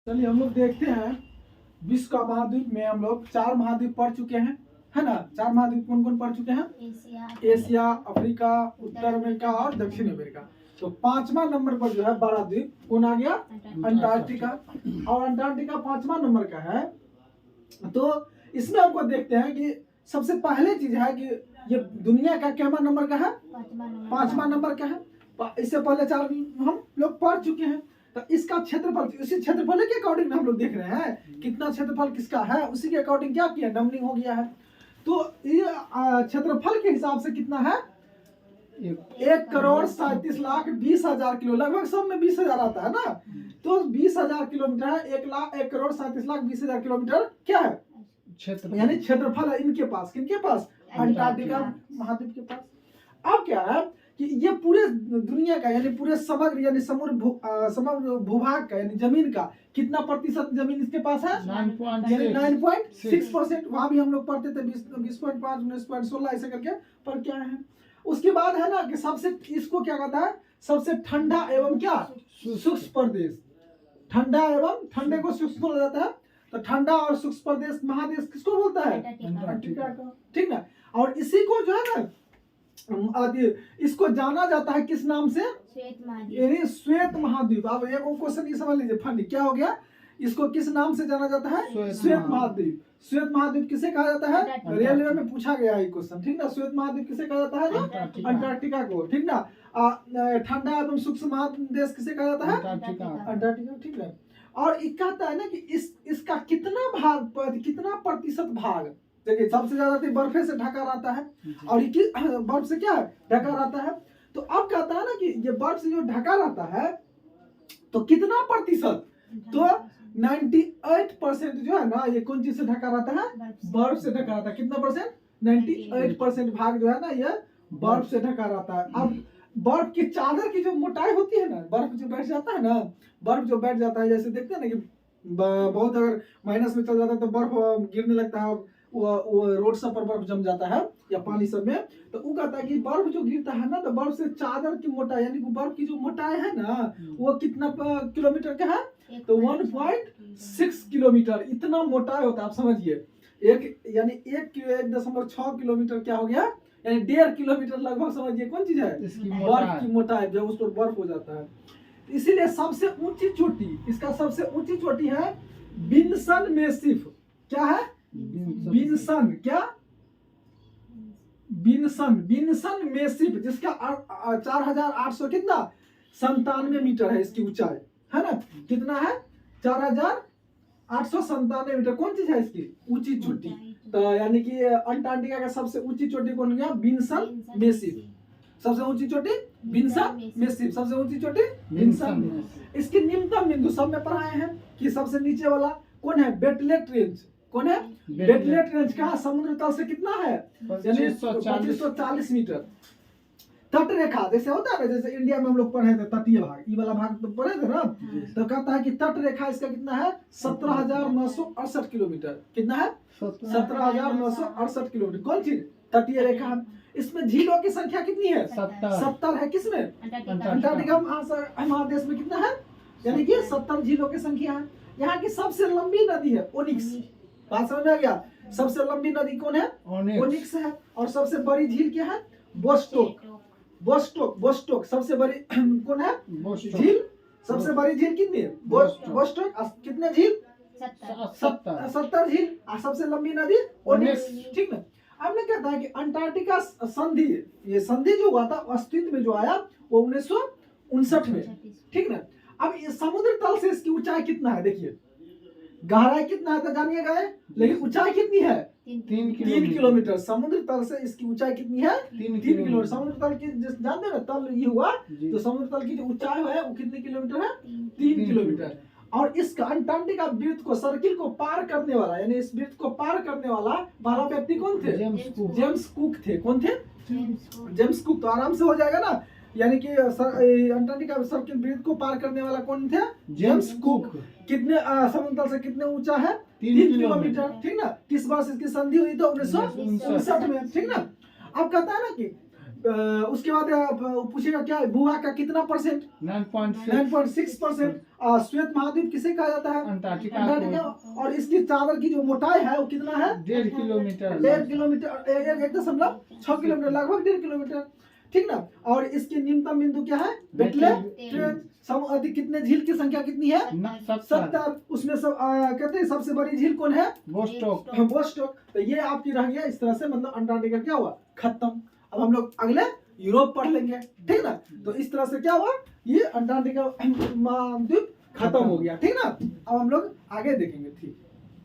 चलिए हम लोग देखते हैं विश्व का महाद्वीप में हम लोग 4 महाद्वीप पढ़ चुके हैं, है ना। 4 महाद्वीप कौन कौन पढ़ चुके हैं? एशिया, अफ्रीका, उत्तर अमेरिका और दक्षिण अमेरिका। तो 5वां नंबर पर जो है बड़ा द्वीप कौन आ गया? अंटार्कटिका। और अंटार्कटिका 5वां नंबर का है। तो इसमें हमको देखते हैं कि सबसे पहले चीज है कि ये दुनिया का कितना नंबर का है? 5वां नंबर का है। इससे पहले 4 हम लोग पढ़ चुके हैं। तो इसका क्षेत्रफल उसी क्षेत्रफल के अकॉर्डिंग हम लोग देख रहे हैं कितना क्षेत्रफल किसका है, उसी के अकॉर्डिंग क्या किया, नंबरिंग हो गया है। तो ये क्षेत्रफल के हिसाब से कितना है? 1,37,20,000 किलो, लगभग सब में 20,000 आता है ना। तो 20,000 किलोमीटर है। 1,37,20,000 किलोमीटर क्या है? क्षेत्र, यानी क्षेत्रफल है इनके पास। किनके पास? अंटार्कटिका महाद्वीप के पास। अब क्या है कि ये पूरे दुनिया का यानी पूरे समग्र यानी समग्र भूभाग का यानी जमीन का कितना प्रतिशत जमीन इसके पास है? 9.6%। वहां भी हम लोग पढ़ते थे 20.5, 19.16 ऐसे करके पर क्या है। उसके बाद है ना कि सबसे इसको क्या कहता है? सबसे ठंडा एवं क्या शुष्क प्रदेश। ठंडा एवं ठंडे को शुष्क बोला जाता है। तो ठंडा और शुष्क प्रदेश महादेश किसको बोलता है? अंटार्कटिका को, ठीक ना। और इसी को जो है ना इसको जाना जाता है किस नाम से? यानी श्वेत महाद्वीप। आप एक क्वेश्चन ये समझ लीजिए, फनी क्या हो गया, इसको किस नाम से जाना जाता है? श्वेत महाद्वीप। श्वेत महाद्वीप किसे कहा जाता है? रेलवे में पूछा गया है क्वेश्चन, ठीक ना। श्वेत महाद्वीप किसे कहा जाता है? अंटार्कटिका को, ठीक ना। ठंडा एवं शुष्क महादेश किसे कहा जाता है? अंटार्कटिका, ठीक है। और ये कहता है ना कि इसका कितना भाग, कितना प्रतिशत भाग, देखिए सबसे ज्यादा तो बर्फे से ढका रहता है और ये बर्फ से क्या है? ढका रहता है। तो अब कहता है ना कि ये बर्फ से जो ढका रहता है तो कितना प्रतिशत? तो 98% जो है ना ये कौन चीज से ढका रहता है? बर्फ से ढका रहता है। कितना परसेंट? 98% भाग जो है ना ये बर्फ से ढका रहता है। अब बर्फ की चादर की जो मोटाई होती है ना, बर्फ जो बैठ जाता है ना, बर्फ जो बैठ जाता है, जैसे देखते हैं ना कि बहुत अगर माइनस में चल जाता है तो बर्फ गिरने लगता है, वो रोड सब पर बर्फ जम जाता है या पानी सब में। तो वो कहता है कि बर्फ जो गिरता है ना तो बर्फ से चादर की मोटाई यानी बर्फ की जो मोटाई है ना वो कितना किलोमीटर का है? तो 1.6 किलोमीटर इतना मोटाई होता है। आप समझिए एक यानी 1.6 किलोमीटर क्या हो गया, यानी 1.5 किलोमीटर लगभग। समझिए कौन चीज है? बर्फ की मोटाई जब उस पर बर्फ हो जाता है। इसीलिए सबसे ऊंची चोटी, इसका सबसे ऊंची चोटी है विन्सन मेसिफ। क्या है? विन्सन, क्या? विन्सन मेसिफ, जिसका 4,800 कितना 97 मीटर है इसकी ऊंचाई, है ना। कितना है? 4,897 मीटर। कौन चीज है इसकी ऊंची चोटी? तो यानी कि अंटार्कटिका का सबसे ऊंची चोटी कौन गया? Vinson Massif. सबसे ऊंची चोटी विन्सन मेसिफ, सबसे ऊंची चोटी विन्सन। इसकी निम्नतम बिंदु सब में पढ़ाए हैं कि सबसे नीचे वाला कौन है? बेटलेट रेंज। कौन है? बेटलेट रेंज का समुद्र तल से कितना है? यानी 2540 मीटर। तट रेखा जैसे होता है ना, जैसे इंडिया में हम लोग पढ़े थे तटीय भाग, ये वाला भाग तो पढ़े थे ना। तो कहता है कि तट रेखा इसका कितना है? 17,968 किलोमीटर। कितना है? 17,968 किलोमीटर। कौन चीज? तटीय रेखा। इसमें झीलों की संख्या कितनी है? 70 है। किसमें? अंटार्कटिका महादेश में कितना है? यानी कि 70 झीलों की संख्या है। यहाँ की सबसे लंबी नदी है ओनिक्स। बात समझ में आ गया? सबसे लंबी नदी कौन है? ओनिक्स है। और सबसे बड़ी झील क्या है? बोस्टोक। बोस्टोक सबसे बड़ी कौन है? झील। सबसे बड़ी झील कितनी है? बोस्टोक। कितने झील? 70 झील। और सबसे लंबी नदी ओनिक्स, ठीक ना। अब ने कहता है कि अंटार्कटिका संधि, ये संधि जो हुआ था अस्तित्व में जो आया वो 1959 में, ठीक ना। अब ये समुद्र तल से इसकी ऊंचाई कितना है? देखिए गहराई कितना है तो जानिए गए, लेकिन ऊंचाई कितनी है? 3 किलोमीटर। समुद्र तल से इसकी ऊंचाई कितनी है? 3 किलोमीटर। समुद्र तल की जानते हैं ना, तल ये हुआ तो समुद्र तल की जो ऊंचाई है वो कितने किलोमीटर है? 3 किलोमीटर। और इस अंटार्कटिका वृत्त को, सर्किल को पार करने वाला यानी इस वृत्त को पार करने वाला पहला व्यक्ति कौन थे? जेम्स कुक थे। कौन थे? James cook. तो आराम से हो जाएगा ना, यानी कि अंटार्कटिका सर्किल वृत्त को पार करने वाला कौन थे? James cook. कितने समुद्र तल से कितने ऊंचा है? 3 किलोमीटर, ठीक ना। किस वर्ष इसकी संधि हुई? तो 1959 में, ठीक ना। अब कहता है ना कि उसके बाद पूछेगा क्या भूभाग का कितना परसेंट, 9.6%। श्वेत महाद्वीप किसे कहा जाता है, अंटार्कटिका। और इसकी चादर की जो मोटाई है वो कितना है, 1.5 किलोमीटर, 1.6 किलोमीटर, लगभग 1.5 किलोमीटर, ठीक ना। और इसके न्यूनतम बिंदु क्या है, बेटले ट्रेंच। समुद्र कितने झील की संख्या कितनी है, 70। उसमें सब कहते हैं सबसे बड़ी झील कौन है, बोस्टॉक। तो ये आपकी रह गया इस तरह से, मतलब अंटार्कटिका क्या हुआ, खत्म। अब हम लोग अगले यूरोप पढ़ लेंगे, ठीक ना। तो इस तरह से क्या हुआ, ये अंटार्कटिका महाद्वीप खत्म हो गया, ठीक ना। अब हम लोग आगे देखेंगे, ठीक।